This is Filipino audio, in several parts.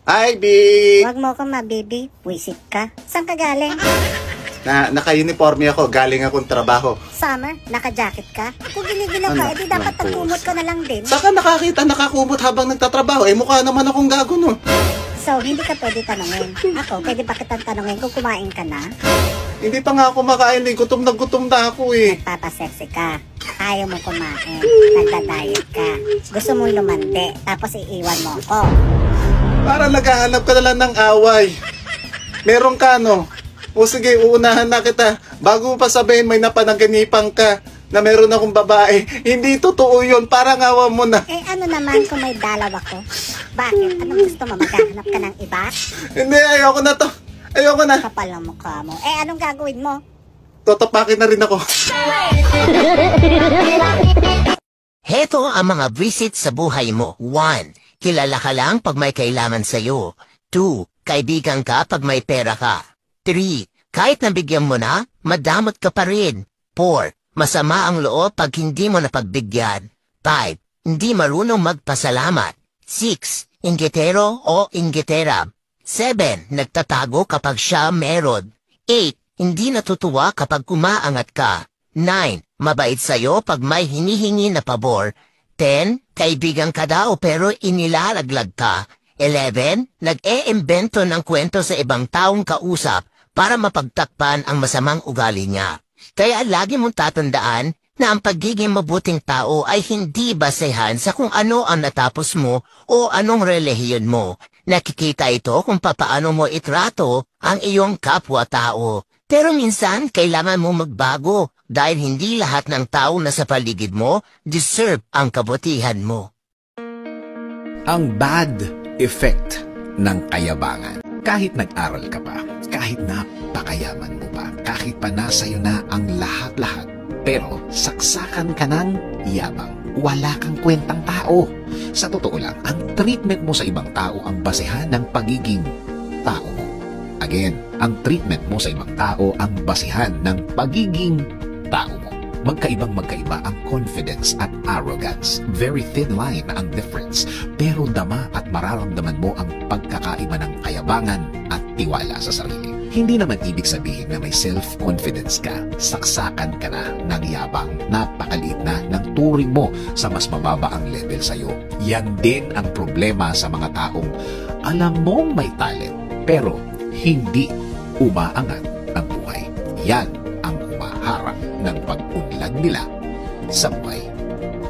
Ivy! Huwag mo akong mabibi. Wisit ka. Saan ka galing? Naka-uniforme ako. Galing akong trabaho. Summer, naka-jacket ka? Kung ginigilaw ka, edi dapat nagkumot ka na lang din. Saka nakakita nakakumot habang nagtatrabaho? Mukha naman akong gago, no? So, hindi ka pwede tanungin. Ako, pwede ba kitang tanungin kung kumain ka na? Hindi pa nga ako makain. Gutom na ako eh. Nagpapasexy ka. Ayaw mo kumain. Nagda-diet ka. Gusto mong lumande, tapos iiwan mo ako. Para naghahanap ka na lang ng away. Meron ka, no? O sige, uunahan na kita. Bago mo pa sabihin may napanaganipan ka na meron akong babae. Hindi totoo yun. Parang awa mo na. Ano naman kung may dalaw ako? Bakit? Anong gusto mo? Maghahanap ka ng iba? Hindi, ayoko na to. Ayoko na. Kapal ang mukha mo. Anong gagawin mo? Totopakin na rin ako. Heto ang mga visit sa buhay mo. 1. Kilala ka lang pag may kailangan sa'yo. 2. Kaibigan ka pag may pera ka. 3. Kahit nabigyan mo na, madamot ka pa rin. 4. Masama ang loob pag hindi mo napagbigyan. 5. Hindi marunong magpasalamat. 6. Inggitero o inggitera. 7. Nagtatago kapag siya meron. 8. Hindi natutuwa kapag umaangat ka. 9. Mabait sa'yo pag may hinihingi na pabor. 10. Kaibigan ka daw pero inilalaglag ka. 11. Nag-e-imbento ng kwento sa ibang taong kausap para mapagtakpan ang masamang ugali niya. Kaya lagi mong tatandaan na ang pagiging mabuting tao ay hindi basehan sa kung ano ang natapos mo o anong relihiyon mo. Nakikita ito kung papaano mo itrato ang iyong kapwa-tao. Pero minsan kailangan mo magbago dahil hindi lahat ng tao na sa paligid mo deserve ang kabutihan mo. Ang bad effect ng kayabangan. Kahit nag-aral ka pa, kahit napakayaman mo pa, kahit pa nasa'yo na ang lahat-lahat, pero saksakan ka ng yabang. Wala kang kwentang tao. Sa totoo lang, ang treatment mo sa ibang tao ang basehan ng pagiging tao mo. Again, ang treatment mo sa ibang tao ang basehan ng pagiging tao mo. Magkaiba ang confidence at arrogance. Very thin line ang difference. Pero dama at mararamdaman mo ang pagkakaiba ng kayabangan at tiwala sa sarili. Hindi naman ibig sabihin na may self-confidence ka, saksakan ka na ng yabang, napakaliit na ng turing mo sa mas mababa ang level sa'yo. Yan din ang problema sa mga taong alam mong may talent, pero hindi umaangat ang buhay. Yan ang humaharang ng pag-unlad nila sa buhay.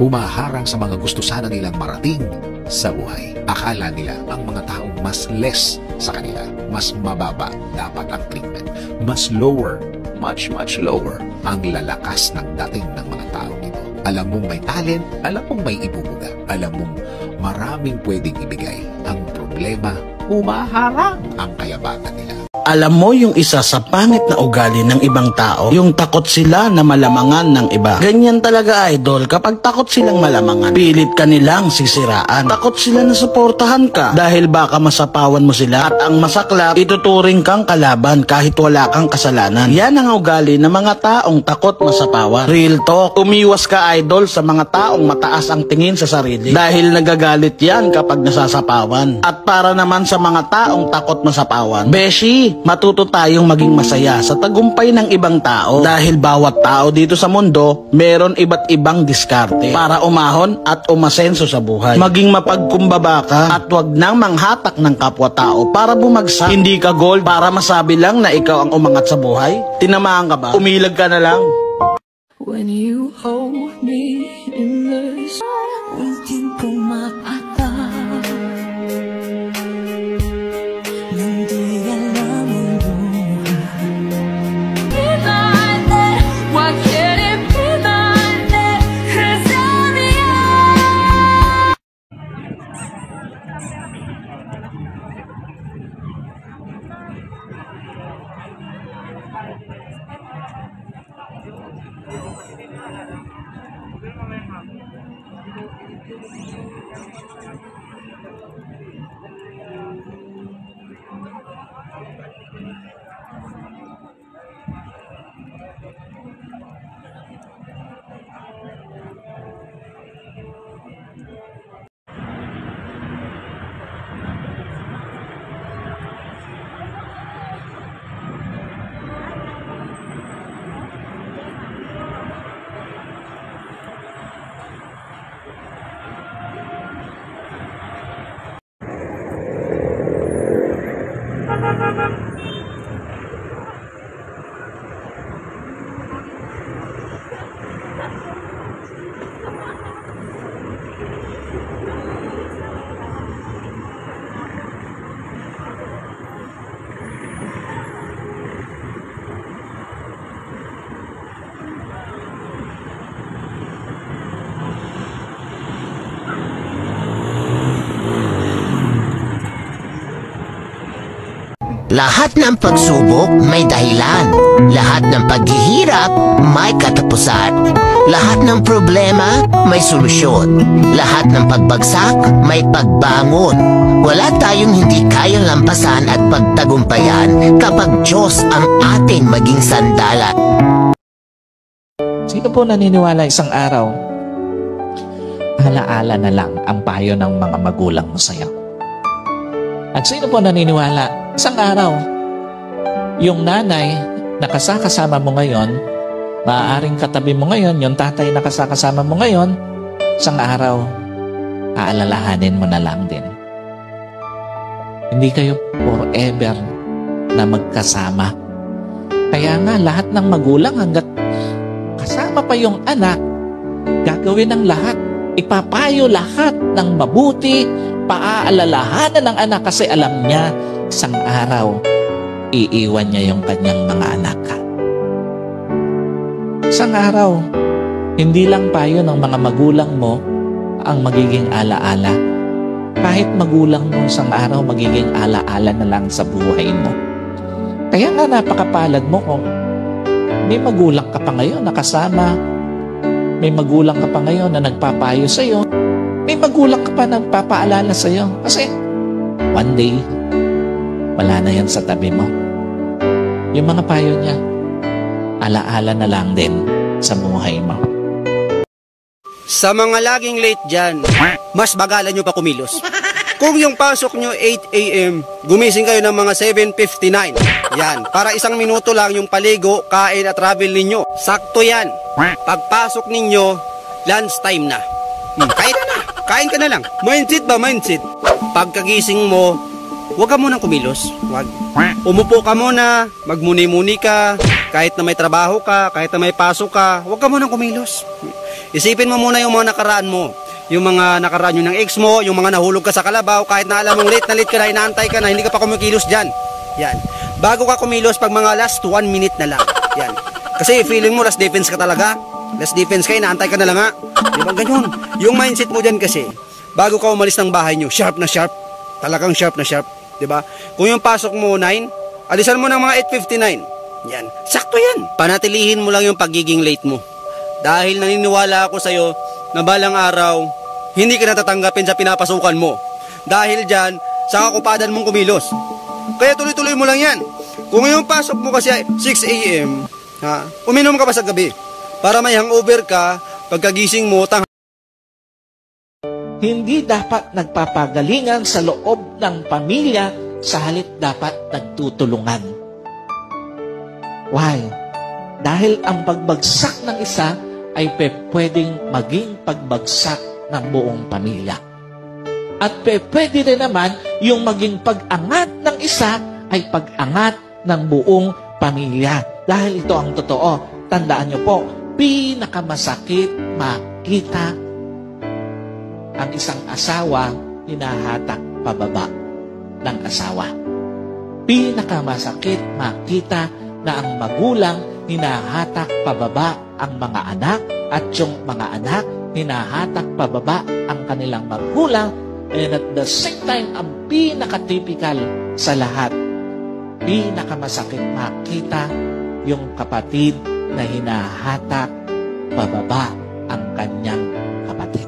Humaharang sa mga gusto sana nilang marating sa buhay. Akala nila ang mga taong mas less sa kanila, mas mababa dapat ang treatment. Mas lower, much lower ang lalakas ng dating ng mga taong ito. Alam mong may talent, alam mong may ibubuga, alam mong maraming pwedeng ibigay. Ang problema, humaharang ang kayabangan nila. Alam mo yung isa sa pangit na ugali ng ibang tao, yung takot sila na malamangan ng iba. Ganyan talaga, idol, kapag takot silang malamangan, pilit ka nilang sisiraan. Takot sila na suportahan ka dahil baka masapawan mo sila at ang masaklap, ituturing kang kalaban kahit wala kang kasalanan. Yan ang ugali ng mga taong takot masapawan. Real talk, umiwas ka, idol, sa mga taong mataas ang tingin sa sarili dahil nagagalit yan kapag nasasapawan. At para naman sa mga taong takot masapawan, beshi, matuto tayong maging masaya sa tagumpay ng ibang tao dahil bawat tao dito sa mundo meron iba't ibang diskarte para umahon at umasenso sa buhay. Maging mapagkumbaba ka at wag nang manghatak ng kapwa-tao para bumagsak. Hindi ka gold para masabi lang na ikaw ang umangat sa buhay. Tinamaan ka ba? Umilag ka na lang. When you hold me in the sun, unting pumapata. Lahat ng pagsubok may dahilan. Lahat ng paghihirap may katapusan. Lahat ng problema may solusyon. Lahat ng pagbagsak may pagbangon. Wala tayong hindi kayang lampasan at pagtagumpayan kapag Diyos ang ating maging sandalan. Sino po naniniwala isang araw, alaala na lang ang payo ng mga magulang mo sa'yo? At sino po naniniwala, isang araw, yung nanay na kasama mo ngayon, maaaring katabi mo ngayon, yung tatay na kasama mo ngayon, isang araw, aalalahanin mo na lang din. Hindi kayo forever na magkasama. Kaya nga, lahat ng magulang hanggat kasama pa yung anak, gagawin ng lahat. Ipapayo lahat ng mabuti, paaalalahanan ng anak kasi alam niya, isang araw, iiwan niya yung kanyang mga anak. Isang araw, hindi lang payo ng mga magulang mo ang magiging alaala. Kahit magulang mo isang araw, magiging alaala na lang sa buhay mo. Kaya nga napakapalad mo kung may magulang ka pa ngayon na kasama, may magulang ka pa ngayon na nagpapayo sa'yo, may magulang ka pa na nagpapaalala sa'yo. Kasi one day, wala na yan sa tabi mo. Yung mga payo niya, alaala na lang din sa buhay mo. Sa mga laging late dyan, mas bagalan nyo pa kumilos. Kung yung pasok nyo 8 a.m., gumising kayo ng mga 7:59. Yan, para isang minuto lang yung paligo, kain at travel ninyo. Sakto yan. Pagpasok ninyo, lunch time na. Kain ka na lang. Mindset ba, mindset? Pagkagising mo, huwag ka munang kumilos. Huwag. Umupo ka muna, magmuni-muni ka, kahit na may trabaho ka, kahit na may pasok ka, huwag ka munang kumilos. Isipin mo muna yung mga nakaraan mo. Yung mga nakaraan yun ng ex mo, yung mga nahulog ka sa kalabaw, kahit na alam mong late ka na, inaantay ka na, hindi ka pa kumikilos dyan. Yan. Bago ka kumilos, pag mga last 1 minute na lang. Yan. Kasi feeling mo, last defense ka talaga. Last defense ka, inaantay ka na lang ha. Diba ganyan? Yung mindset mo dyan kasi, bago ka umalis ng bahay nyo, sharp na sharp. Talagang sharp na sharp. Diba? Kung yung pasok mo 9, alisan mo ng mga 8:59. Yan. Sakto yan. Panatilihin mo lang yung pagiging late mo. Dahil naniniwala ako sa'yo na balang araw, hindi ka natatanggapin sa pinapasukan mo. Dahil dyan, sa kakupadan mong kumilos. Kaya tuloy-tuloy mo lang yan. Kung yung pasok mo kasi 6 a.m., uminom ka pa sa gabi. Para may hangover ka, pagkagising mo, Hindi dapat nagpapagalingan sa loob ng pamilya, sa halip dapat nagtutulungan. Why? Dahil ang pagbagsak ng isa ay pwedeng maging pagbagsak ng buong pamilya. At pwede rin naman yung maging pag-angat ng isa ay pag-angat ng buong pamilya. Dahil ito ang totoo. Tandaan nyo po, pinakamasakit makita ang isang asawa hinahatak pababa ng asawa. Pinakamasakit makita na ang magulang hinahatak pababa ang mga anak at yung mga anak hinahatak pababa ang kanilang magulang, and at the same time, ang pinaka-typical sa lahat, pinakamasakit makita yung kapatid na hinahatak pababa ang kanyang kapatid.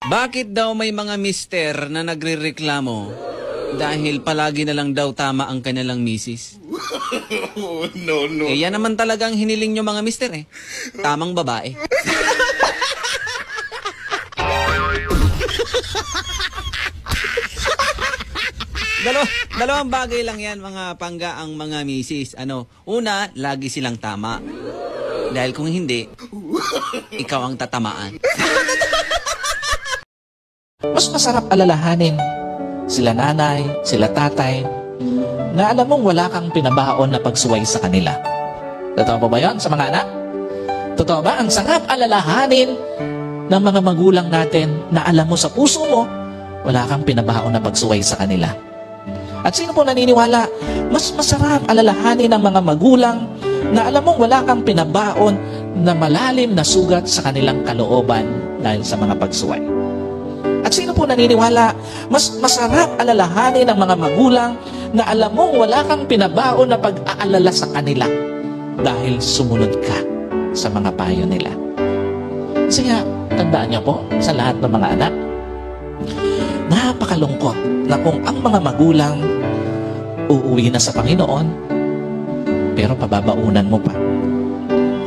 Bakit daw may mga mister na nagrereklamo dahil palagi na lang daw tama ang kanilang misis? No. Eh yan naman talagang hiniling nyo mga mister eh. Tamang babae. Dalawang bagay lang yan mga pangga ang mga misis. Una, lagi silang tama. Dahil kung hindi, ikaw ang tatamaan. Mas masarap alalahanin sila nanay, sila tatay, na alam mong wala kang pinabaon na pagsuway sa kanila. Totoo po ba yan sa mga anak? Totoo ba? Ang sarap alalahanin ng mga magulang natin na alam mo sa puso mo, wala kang pinabaon na pagsuway sa kanila. At sino po naniniwala, mas masarap alalahanin ng mga magulang na alam mong wala kang pinabaon na malalim na sugat sa kanilang kalooban dahil sa mga pagsuway. At sino po naniniwala, mas masarap alalahanin ng mga magulang na alam mong wala kang pinabaon na pag-aalala sa kanila dahil sumunod ka sa mga payo nila. Kasi nga, tandaan niyo po sa lahat ng mga anak, napakalungkot na kung ang mga magulang uuwi na sa Panginoon, pero pababaunan mo pa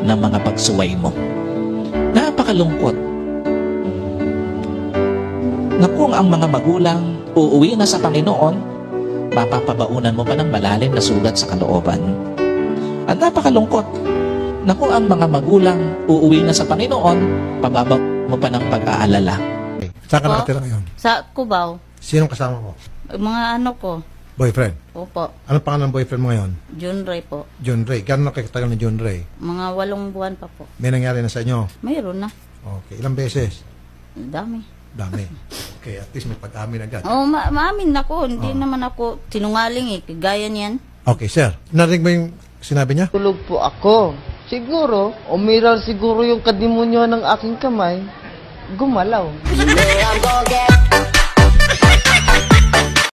ng mga pagsuway mo. Napakalungkot na kung ang mga magulang uuwi na sa Panginoon, mapapabaunan mo pa ng malalim na sugat sa kalooban. At napakalungkot na kung ang mga magulang uuwi na sa Panginoon, pababa mo pa ng pag-aalala. Saan ka nakatira ngayon? Sa Cubao. Sinong kasama mo? Mga ano ko. Boyfriend? Opo. Anong pangalan ng boyfriend mo ngayon? John Ray po. John Ray. Gano'n na katagal na John Ray? Mga 8 buwan pa po. May nangyari na sa inyo? Mayroon na. Okay. Ilang beses? Dami. Dami. Okay. At least may pag-amin agad. Oo, maamin ako. Hindi naman ako sinungaling eh. Gaya niyan. Okay, sir. Narinig mo yung sinabi niya? Tulog po ako. Siguro, umiral siguro yung kadimonyo ng aking kamay. Gumalaw.